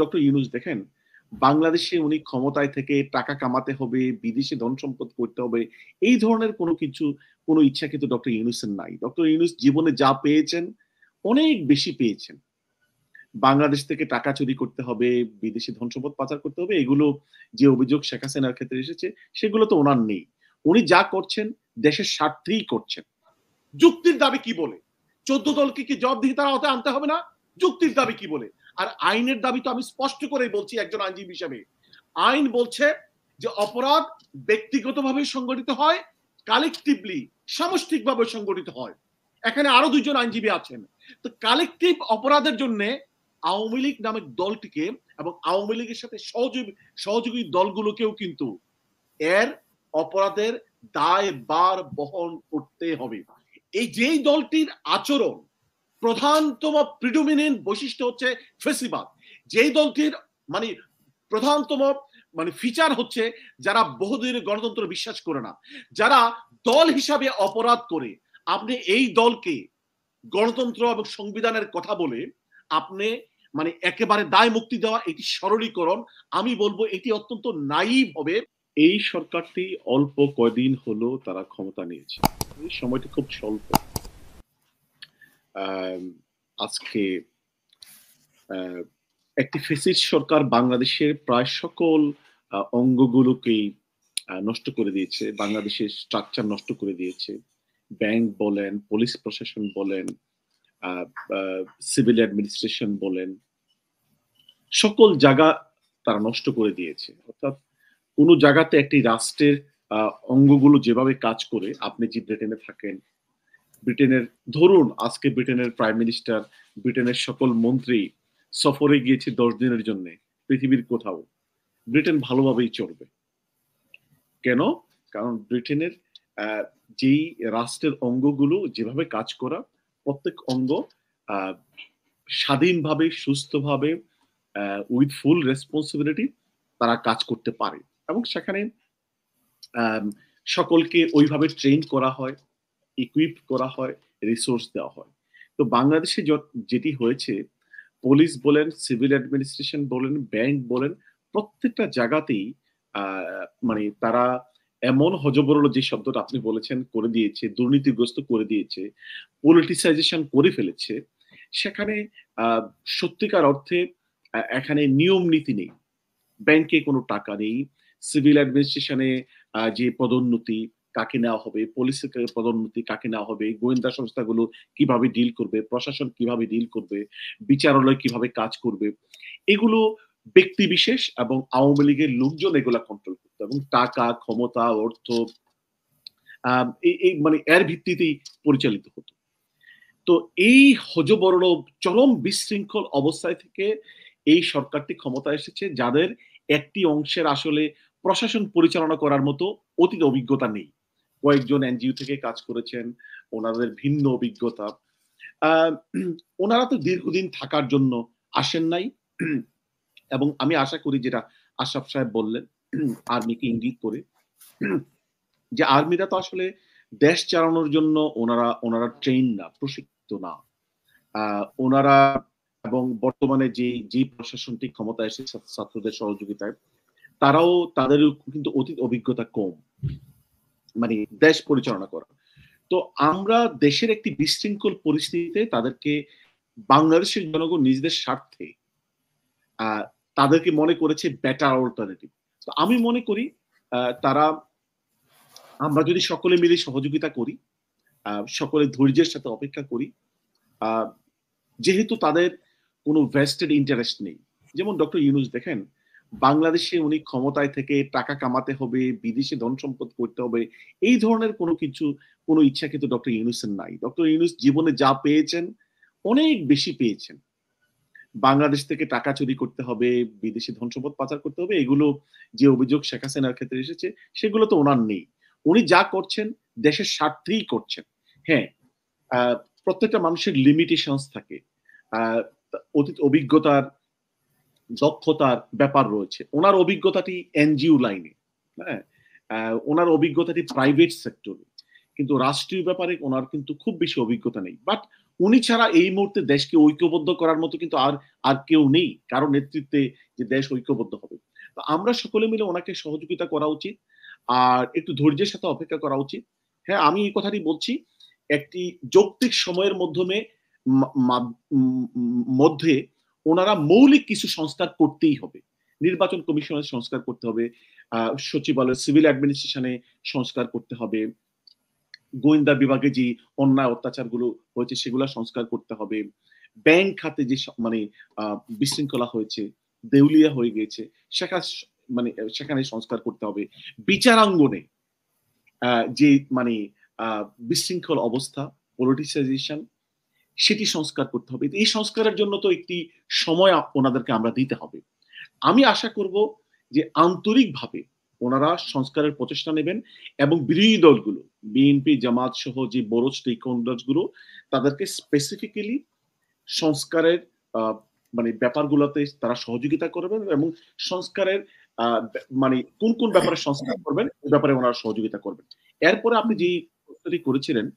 Doctor Yunus দেখেন, বাংলাদেশে উনি ক্ষমতায় থেকে টাকা কামাতে হবে, বিদেশে ধন সম্পদ করতে হবে, এই ধরনের কোনো ইচ্ছা কিন্তু ডক্টর ইউনূসের নাই। ডক্টর ইউনূস জীবনে যা পেয়েছেন, অনেক বেশি পেয়েছেন। বাংলাদেশ থেকে টাকা চুরি করতে হবে, বিদেশি ধন সম্পদ পাচার করতে হবে, এগুলো যে অভিযোগ শেখ হাসিনার ক্ষেত্রে এসেছে, সেগুলো তো উনার নেই। উনি যা করছেন, দেশের স্বার্থেই করছেন। যুক্তির দাবি কি বলে? 14 দলকে কি জবাবদিহিতার আওতায় আনতে হবে না? যুক্তির দাবি কি বলে? আর আইনের দাবি তো আমি স্পষ্ট করেই বলছি একজন আইনজীবী হিসেবে। আইন বলছে যে অপরাধ ব্যক্তিগতভাবে সংগঠিত হয়, কালেকটিভলি সামষ্টিকভাবে সংগঠিত হয়। এখানে আরো 2 জন আইনজীবী আছেন। তো কালেকটিভ অপরাধের জন্য আওয়ামী লীগ নামক দলটিকে এবং আওয়ামী লীগের সাথে সহযোগী দলগুলোকেও কিন্তু এর অপরাধের দায়ভার বহন করতে হবে। এই যেই দলটির আচরণ প্রধানতম প্রিডোমিনেন্ট বৈশিষ্ট্য হচ্ছে ফেসিবাদ, যেই দলটির মানে প্রধানতম ফিচার হচ্ছে যারা বহুদিনের গণতন্ত্র বিশ্বাস করে না, যারা দল হিসাবে অপরাধ করে, আপনি এই দলকে গণতন্ত্র এবং সংবিধানের কথা বলে আপনি একেবারে দায় মুক্তি দেওয়া, এটি সরলীকরণ। আমি বলবো এটি অত্যন্ত নাইভ হবে। এই সরকারটি অল্প কয়দিন হলো তারা ক্ষমতা নিয়েছে, এই সময়টি খুব স্বল্প। আজকে একটি ফ্যাসিস্ট সরকার বাংলাদেশের প্রায় সকল অঙ্গগুলোকেই নষ্ট করে দিয়েছে, বাংলাদেশের স্ট্রাকচার নষ্ট করে দিয়েছে। ব্যাংক বলেন, পুলিশ প্রশাসন বলেন, সিভিল অ্যাডমিনিস্ট্রেশন বলেন, সকল জায়গা তারা নষ্ট করে দিয়েছে। অর্থাৎ কোনো জায়গাতে একটি রাষ্ট্রের অঙ্গগুলো যেভাবে কাজ করে, আপনি যে ব্রিটেনে থাকেন, ব্রিটেনের ধরুন আজকে ব্রিটেনের প্রাইম মিনিস্টার, ব্রিটেনের সকল মন্ত্রী সফরে গিয়েছে 10 দিনের জন্য পৃথিবীর কোথাও, ব্রিটেন ভালোভাবেই চলবে। কেন? কারণ ব্রিটেনের যেই রাষ্ট্রের অঙ্গগুলো যেভাবে কাজ করা, প্রত্যেক অঙ্গ স্বাধীনভাবে, সুস্থভাবে, উইথ ফুল রেসপন্সিবিলিটি তারা কাজ করতে পারে এবং সেখানে সকলকে ওইভাবে ট্রেন করা হয়, ইকুইপ করা হয়, রিসোর্স দেওয়া হয়। তো বাংলাদেশে যেটি হয়েছে, পুলিশ বলেন, সিভিল অ্যাডমিনিস্ট্রেশন বলেন, ব্যাংক বলেন, প্রত্যেকটা জায়গাতেই তারা এমন হযবরল, যে শব্দটা আপনি বলেছেন, করে দিয়েছে, দুর্নীতিগ্রস্ত করে দিয়েছে, পলিটিসাইজেশন করে ফেলেছে। সেখানে সত্যিকার অর্থে এখানে নিয়ম নীতি নেই, ব্যাংকে কোনো টাকা নেই, সিভিল অ্যাডমিনিস্ট্রেশনে যে পদোন্নতি কাকে নেওয়া হবে, পুলিশের পদোন্নতি কাকে নেওয়া হবে, গোয়েন্দা সংস্থাগুলো কিভাবে ডিল করবে, প্রশাসন কিভাবে ডিল করবে, বিচারালয় কিভাবে কাজ করবে, এগুলো ব্যক্তি বিশেষ এবং আওয়ামী লীগের লোকজন এগুলা কন্ট্রোল করতো এবং টাকা, ক্ষমতা, অর্থ এই এর ভিত্তিতেই পরিচালিত হতো। তো এই হযবরল চরম বিশৃঙ্খল অবস্থায় থেকে এই সরকারটি ক্ষমতায় এসেছে, যাদের একটি অংশের আসলে প্রশাসন পরিচালনা করার মতো অতীত অভিজ্ঞতা নেই। কয়েকজন এনজিও থেকে কাজ করেছেন, ওনাদের ভিন্ন অভিজ্ঞতা। ওনারা তো দীর্ঘদিন থাকার জন্য আসেন নাই এবং আমি আশা করি, যেটা আশরাফ সাহেব বললেন, আর্মিকে ইঙ্গিত করে, যে আর্মিরা তো আসলে দেশ চালানোর জন্য ওনারা ট্রেন না, প্রশিক্ষিত না। ওনারা এবং বর্তমানে যে প্রশাসনটি ক্ষমতায় এসেছে ছাত্রদের সহযোগিতায়, তাদেরও কিন্তু অতীত অভিজ্ঞতা কম দেশ পরিচালনা করা। তো আমরা দেশের একটি বিশৃঙ্খল পরিস্থিতিতে তাদেরকে, বাংলাদেশের জনগণ নিজেদের স্বার্থে তাদেরকে মনে করেছে বেটার অল্টারনেটিভ। তো আমি মনে করি আমরা যদি সকলে মিলে সহযোগিতা করি, সকলে ধৈর্যের সাথে অপেক্ষা করি, যেহেতু তাদের কোনো ভেস্টেড ইন্টারেস্ট নেই। যেমন ডক্টর ইউনূস দেখেন, বাংলাদেশে উনি ক্ষমতায় থেকে টাকা কামাতে হবে, বিদেশে ধন সম্পদ করতে হবে, এই ধরনের কোনো ইচ্ছা কিন্তু ডক্টর ইউনূসের নাই। ডক্টর ইউনূস জীবনে যা পেয়েছেন, অনেক বেশি পেয়েছেন। বাংলাদেশ থেকে টাকা চুরি করতে হবে, বিদেশি ধন সম্পদ পাচার করতে হবে, এগুলো যে অভিযোগ শেখ হাসিনার ক্ষেত্রে এসেছে, সেগুলো তো ওনার নেই। উনি যা করছেন দেশের স্বার্থেই করছেন। হ্যাঁ, প্রত্যেকটা মানুষের লিমিটেশনস থাকে, অতীত অভিজ্ঞতার, দক্ষতার ব্যাপার রয়েছে। ওনার অভিজ্ঞতাটি এনজিও লাইনে, হ্যাঁ, ওনার অভিজ্ঞতাটি প্রাইভেট সেক্টরে, কিন্তু রাষ্ট্রীয় ব্যাপারে ওনার কিন্তু খুব বেশি অভিজ্ঞতা নেই। বাট উনি ছাড়া এই মুহূর্তে দেশকে ঐক্যবদ্ধ করার মতো কিন্তু আর আর কেউ নেই কারো নেতৃত্বে যে দেশ ঐক্যবদ্ধ হবে। তো আমরা সকলে মিলে ওনাকে সহযোগিতা করা উচিত। আর একটু ধৈর্যের সাথে অপেক্ষা করা উচিত। হ্যাঁ, আমি এই কথাটি বলছি, একটি যৌক্তিক সময়ের মাধ্যমে মা মা উম উম মধ্যে ওনারা মৌলিক কিছু সংস্কার করতেই হবে। নির্বাচন কমিশনের সংস্কার করতে হবে। সচিবালয় সিভিল অ্যাডমিনিস্ট্রেশনে সংস্কার করতে হবে। গোয়েন্দা বিভাগে যে অন্যায় অত্যাচারগুলো হয়েছে সেগুলা সংস্কার করতে হবে। ব্যাংক খাতে যে মানে বিশৃঙ্খলা হয়েছে, দেউলিয়া হয়ে গিয়েছে, সেখা মানে সেখানে সংস্কার করতে হবে। বিচারাঙ্গনে যে মানে আ বিশৃঙ্খল অবস্থা, politicization সেটি সংস্কার করতে হবে। এই সংস্কারের জন্য তো একটি সময় ওনাদেরকে আমরা দিতে হবে। আমি আশা করব যে আন্তরিকভাবে ওনারা সংস্কারের প্রচেষ্টা নেবেন এবং বিরোধী দলগুলো বিএনপি, জামাত সহ যে বড় স্টেক হোল্ডার্স গুলো তাদেরকে স্পেসিফিক্যালি সংস্কারের আ মানে ব্যাপারগুলোতে তারা সহযোগিতা করবেন এবং সংস্কারের আ মানে কোন ব্যাপারে সংস্কার করবেন, এই ব্যাপারে ওনারা সহযোগিতা করবেন। এরপরে আপনি যেই প্রশ্নটি করেছিলেন,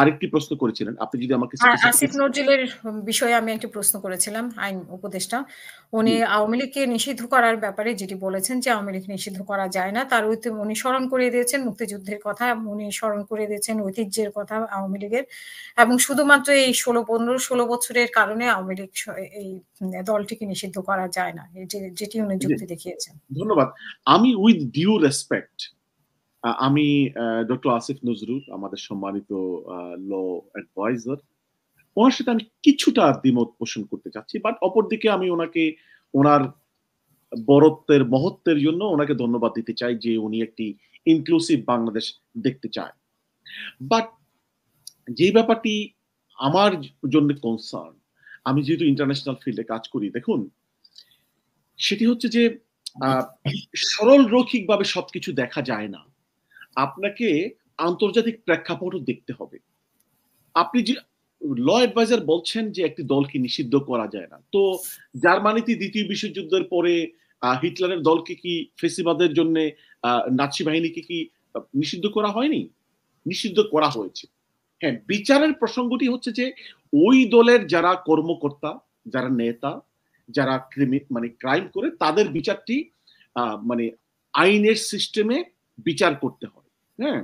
আরেকটি প্রশ্ন করেছিলেন। আপনি যদি আমাকে আসিফ স্পেসিফিক নজরুলের বিষয়ে আমি একটি প্রশ্ন করেছিলাম, আইন উপদেষ্টা। উনি জি, আওয়ামী লীগকে নিষিদ্ধ করার ব্যাপারে যেটি বলেছেন যে, আওয়ামী লীগ নিষিদ্ধ করা যায় না। তার উনি স্মরণ করিয়ে দিয়েছেন মুক্তিযুদ্ধের কথা, উনি স্মরণ করিয়ে দিয়েছেন ঐতিহ্যের কথা আওয়ামী লীগের। এবং শুধুমাত্র এই ১৬ বছরের কারণে আওয়ামী লীগ এই দলটিকে নিষিদ্ধ করা যায় না। এই যেটি উনি জি, যুক্তি দেখিয়েছেন। ধন্যবাদ। আমি উইথ ডিউ রেসপেক্ট আমি ডক্টর আসিফ নজরুল আমাদের সম্মানিত ল অ্যাডভাইজার। উনার সাথে আমি কিছুটা দ্বিমত পোষণ করতে চাচ্ছি। বাট অপরদিকে আমি উনাকে উনার বড়ত্বের, মহত্বের জন্য উনাকে ধন্যবাদ দিতে চাই যে উনি একটি ইনক্লুসিভ বাংলাদেশ দেখতে চায়। বাট যেই ব্যাপারটি আমার জন্য কনসার্ন, আমি যেহেতু ইন্টারন্যাশনাল ফিল্ডে কাজ করি, দেখুন সেটি হচ্ছে যে আ সরল রৈখিকভাবে সবকিছু দেখা যায় না। আপনাকে আন্তর্জাতিক প্রেক্ষাপটও দেখতে হবে। আপনি যে ল অ্যাডভাইজার বলছেন যে একটি দলকে নিষিদ্ধ করা যায় না। তো জার্মানিতে ২য় বিশ্বযুদ্ধের পরে হিটলারের দলকে কি ফেসিবাদের জন্যে নাৎসি বাহিনীকে কি নিষিদ্ধ করা হয়নি? নিষিদ্ধ করা হয়েছে। হ্যাঁ, বিচারের প্রসঙ্গটি হচ্ছে যে ওই দলের যারা কর্মকর্তা, যারা নেতা, যারা মানে ক্রাইম করে তাদের বিচারটি মানে আইনের সিস্টেমে বিচার করতে হয়। হ্যাঁ?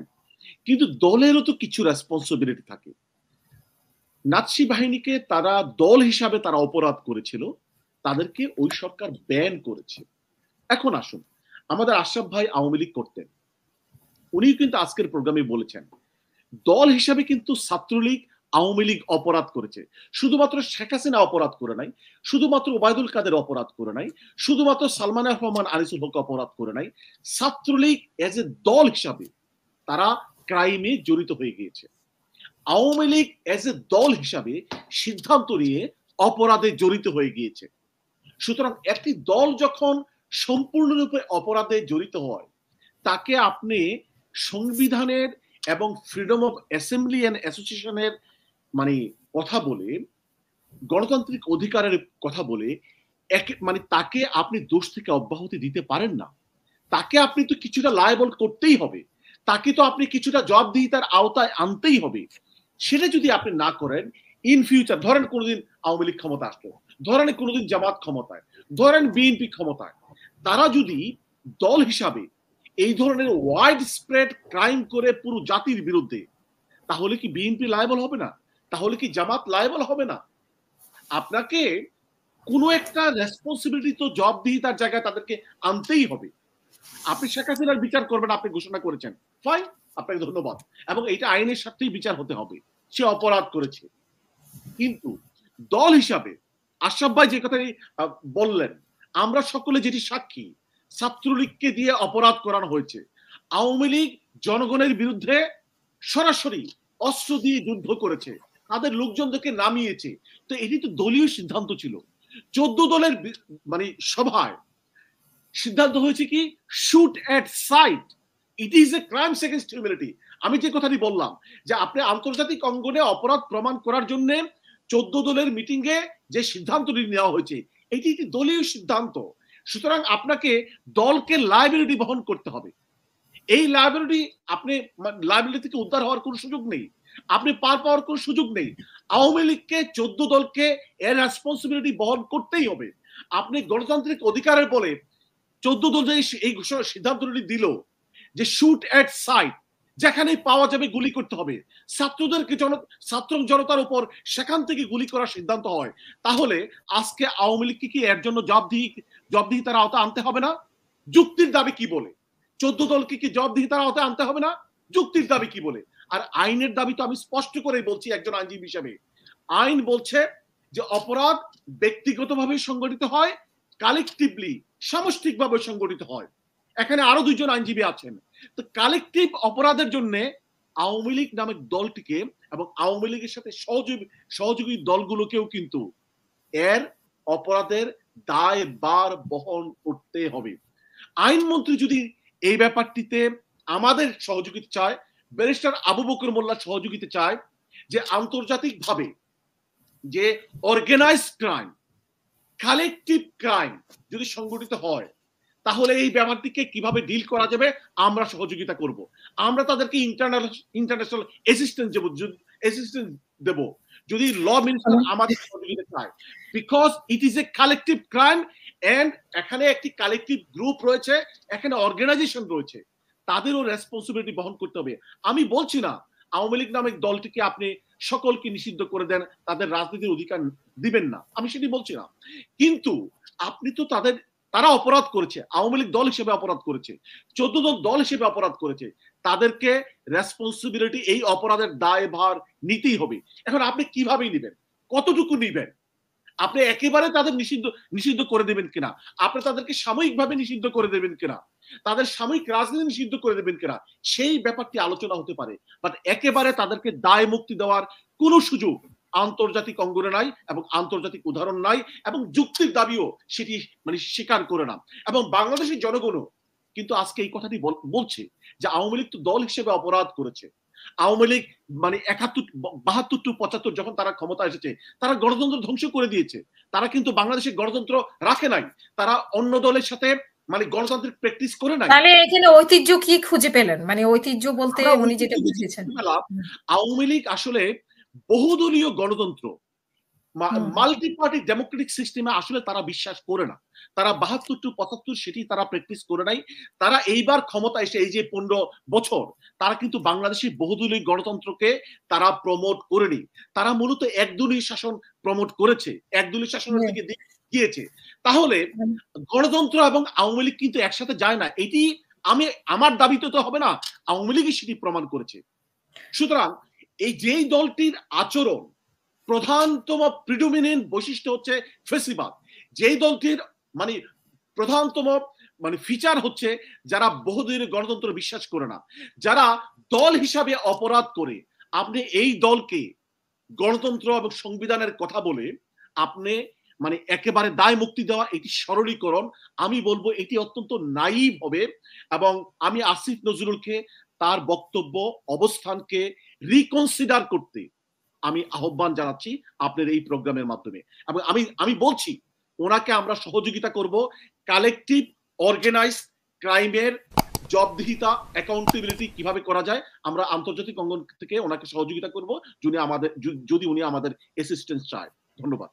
কিন্তু দলেরও তো কিছু রেসপনসিবিলিটি থাকে। নাৎসি বাহিনীকে তারা দল হিসাবে তারা অপরাধ করেছিল। তাদেরকে ওই সরকার ব্যান করেছে। এখন আসুন, আমাদের আশরাফ ভাই আওয়ামী লীগ করতেন। উনিও কিন্তু আজকের প্রোগ্রামে বলেছেন, দল হিসাবে কিন্তু ছাত্রলীগ, আওয়ামী লীগ অপরাধ করেছে। শুধুমাত্র শেখ হাসিনা অপরাধ করে নাই, শুধুমাত্র ওবায়দুল কাদের অপরাধ করে নাই, শুধুমাত্র সালমান আল রহমান, আনিসুল হক অপরাধ করে নাই। ছাত্রলীগ এজ এ দল হিসাবে তারা ক্রাইমে জড়িত হয়ে গিয়েছে। আওয়ামী লীগ এজ এ দল হিসাবে সিদ্ধান্ত নিয়ে অপরাধে জড়িত হয়ে গিয়েছে। সুতরাং একটি দল যখন সম্পূর্ণরূপে অপরাধে জড়িত হয়, তাকে আপনি সংবিধানের এবং ফ্রিডম অফ অ্যাসেম্বলি অ্যান্ড অ্যাসোসিয়েশনের মানে কথা বলে, গণতান্ত্রিক অধিকারের কথা বলে মানে তাকে আপনি দোষ থেকে অব্যাহতি দিতে পারেন না। তাকে আপনি তো কিছুটা লায়াবল করতেই হবে। তাকে তো আপনি কিছুটা জবাবদিহিতার আওতায় আনতেই হবে। সেটা যদি আপনি না করেন, ইন ফিউচার ধরেন কোনদিন আওয়ামী লীগ ক্ষমতা আসলো, ধরেন কোনদিন জামাত ক্ষমতায়, ধরেন বিএনপি ক্ষমতায়, তারা যদি দল হিসাবে এই ধরনের ওয়াইড স্প্রেড ক্রাইম করে পুরো জাতির বিরুদ্ধে, তাহলে কি বিএনপি লায়াবল হবে না? তাহলে কি জামাত লায়াবল হবে না? আপনাকে কোনো একটা রেসপন্সিবিলিটি তো জবাবদিহিতার জায়গায় তাদেরকে আনতেই হবে। আপনি শেখ হাসিনার বিচার করবেন, আপনি ঘোষণা করেছেন, ফাইন, আপনাকে ধন্যবাদ। এবং এটা আইনের সাথেই বিচার হতে হবে, সে অপরাধ করেছে। কিন্তু দল হিসাবে আশরাফ ভাই যে কথাই বললেন, আমরা সকলে যেটি সাক্ষী, ছাত্রলীগকে দিয়ে অপরাধ করানো হয়েছে। আওয়ামী লীগ জনগণের বিরুদ্ধে সরাসরি অস্ত্র দিয়ে যুদ্ধ করেছে, তাদের লোকজনদেরকে নামিয়েছে। তো এটি তো দলীয় সিদ্ধান্ত ছিল। 14 দলের মানে সভায় সিদ্ধান্ত হয়েছে কি, shoot at sight, it is a crimes against humanity. আমি যে কথাটি বললাম যে আপনি আন্তর্জাতিক অঙ্গনে অপরাধ প্রমাণ করার জন্য 14 দলের মিটিং এ যে সিদ্ধান্তটি নেওয়া হয়েছে, এটি একটি দলীয় সিদ্ধান্ত। সুতরাং আপনাকে দলকে লায়াবিলিটি বহন করতে হবে। এই লায়াবিলিটি আপনি লায়াবিলিটি থেকে উদ্ধার হওয়ার কোনো সুযোগ নেই। আপনি পার পাওয়ার কোনো সুযোগ নেই। আওয়ামী লীগকে 14 দলকে এর রেসপন্সিবিলিটি বহন করতেই হবে। আপনি গণতান্ত্রিক অধিকারের বলে 14 দল যে এই সিদ্ধান্তটি দিল যে শুট এট সাইট, যেখানেই পাওয়া যাবে গুলি করতে হবে, ছাত্রদেরকে ছাত্র জনতার উপর সেখান থেকে গুলি করার সিদ্ধান্ত হয়, তাহলে আজকে আওয়ামী লীগকে কি এর জন্য জবাবদিহিতার আওতায় আনতে হবে না? যুক্তির দাবি কি বলে? 14 দলকে কি জবাবদিহিতার আওতায় আনতে হবে না? যুক্তির দাবি কি বলে? আর আইনের দাবি তো আমি স্পষ্ট করেই বলছি একজন আইনজীবী হিসেবে, আইন বলছে যে অপরাধ ব্যক্তিগতভাবে সংগঠিত হয়, কালেকটিভলি সামষ্টিকভাবে সংগঠিত হয়। এখানে আরো দুইজন আইনজীবী আছেন। তো কালেকটিভ অপরাধের জন্য আওয়ামী লীগ নামক দলটিকে এবং আওয়ামী লীগের সাথে সহযোগী দলগুলোকেও কিন্তু এর অপরাধের দায়ভার বহন করতে হবে। আইনমন্ত্রী যদি এই ব্যাপারটিতে আমাদের সহযোগিতা চায়, ব্যারিস্টার আবু বকর মোল্লা সহযোগিতা চায়, যে আন্তর্জাতিকভাবে যে অর্গানাইজড ক্রাইম, কালেকটিভ ক্রাইম যদি সংগঠিত হয়, তাহলে এই ব্যাপারটিকে কিভাবে ডিল করা যাবে আমরা সহযোগিতা করব। আমরা তাদেরকে ইন্টারন্যাশনাল অ্যাসিস্ট্যান্স দেব যদি ল মিনিস্টার আমাদের সহযোগিতা চায়, because it is a collective crime and এখানে একটি কালেকটিভ গ্রুপ রয়েছে, এখানে অর্গানাইজেশন রয়েছে, তাদেরও রেসপন্সিবিলিটি বহন করতে হবে। আমি বলছি না আওয়ামী লীগ নামক দলটিকে আপনি সকলকে নিষিদ্ধ করে দেন, তাদের রাজনীতির অধিকার দিবেন না, আমি সেটি বলছি না, কিন্তু আপনি তো তারা অপরাধ করেছে, আওয়ামী লীগ দল হিসেবে অপরাধ করেছে, 14 দল হিসেবে অপরাধ করেছে, তাদেরকে রেসপন্সিবিলিটি এই অপরাধের দায়ভার নিতেই হবে। এখন আপনি কিভাবে নিবেন, কতটুকু নিবেন? আপনি একেবারে তাদের নিষিদ্ধ করে দেবেন কিনা, আপনি তাদেরকে সাময়িকভাবে নিষিদ্ধ করে দেবেন কিনা, তাদের সাময়িক রাজনীতি নিষিদ্ধ করে দেবেন কিনা, সেই ব্যাপারটি আলোচনা হতে পারে, বাট একেবারে তাদেরকে দায় মুক্তি দেওয়ার কোনো সুযোগ আন্তর্জাতিক অঙ্গনে নাই এবং আন্তর্জাতিক উদাহরণ নাই, এবং যুক্তির দাবিও সেটি স্বীকার করে না। এবং বাংলাদেশের জনগণও কিন্তু আজকে এই কথাটি বলছে যে আওয়ামী লীগ তো দল হিসেবে অপরাধ করেছে। আওয়ামী লীগ 71, 72 টু 75 যখন তারা ক্ষমতা এসেছে, তারা গণতন্ত্র ধ্বংস করে দিয়েছে, তারা কিন্তু বাংলাদেশের গণতন্ত্র রাখে নাই, তারা অন্য দলের সাথে গণতান্ত্রিক প্র্যাকটিস করে নাই। তাহলে এখানে ঐতিহ্য কি খুঁজে পেলেন? ঐতিহ্য বলতে উনি যেটা বুঝিয়েছেন। আওয়ামী লীগ আসলে বহুদলীয় গণতন্ত্র, মাল্টি পার্টি ডেমোক্রেটিক সিস্টেমে আসলে তারা বিশ্বাস করে না, তারা 72 টু 75 সেটি তারা প্র্যাকটিস করে নাই। তারা এইবার ক্ষমতা এসে এই যে 15 বছর তারা কিন্তু বাংলাদেশের বহুদলীয় গণতন্ত্রকে তারা প্রমোট করেনি, তারা মূলত একদলীয় শাসন প্রমোট করেছে, একদলীয় শাসনের দিকে গিয়েছে। তাহলে গণতন্ত্র এবং আওয়ামী লীগ কিন্তু একসাথে যায় না, এটি আমার দাবিতে তো হবে না, আওয়ামী লীগই সেটি প্রমাণ করেছে। সুতরাং এই যেই দলটির আচরণ প্রধানতম প্রিডোমিনেন্ট বৈশিষ্ট্য হচ্ছে ফেসিবাদ, যেই দলটির প্রধানতম ফিচার হচ্ছে যারা বহুদলীয় গণতন্ত্র বিশ্বাস করে না, যারা দল হিসাবে অপরাধ করে, আপনি এই দলকে গণতন্ত্র এবং সংবিধানের কথা বলে আপনি একেবারে দায় মুক্তি দেওয়া, এটি সরলীকরণ, আমি বলবো এটি অত্যন্ত নাইভ হবে। এবং আমি আসিফ নজরুলকে তার বক্তব্য অবস্থানকে রিকনসিডার করতে আমি আহ্বান জানাচ্ছি আপনার এই প্রোগ্রামের মাধ্যমে, এবং আমি বলছি ওনাকে আমরা সহযোগিতা করব কালেকটিভ অর্গানাইজ ক্রাইমের জবাবদিহিতা, অ্যাকাউন্টেবিলিটি কিভাবে করা যায়, আমরা আন্তর্জাতিক অঙ্গন থেকে ওনাকে সহযোগিতা করব যদি উনি আমাদের অ্যাসিস্ট্যান্স চায়। ধন্যবাদ।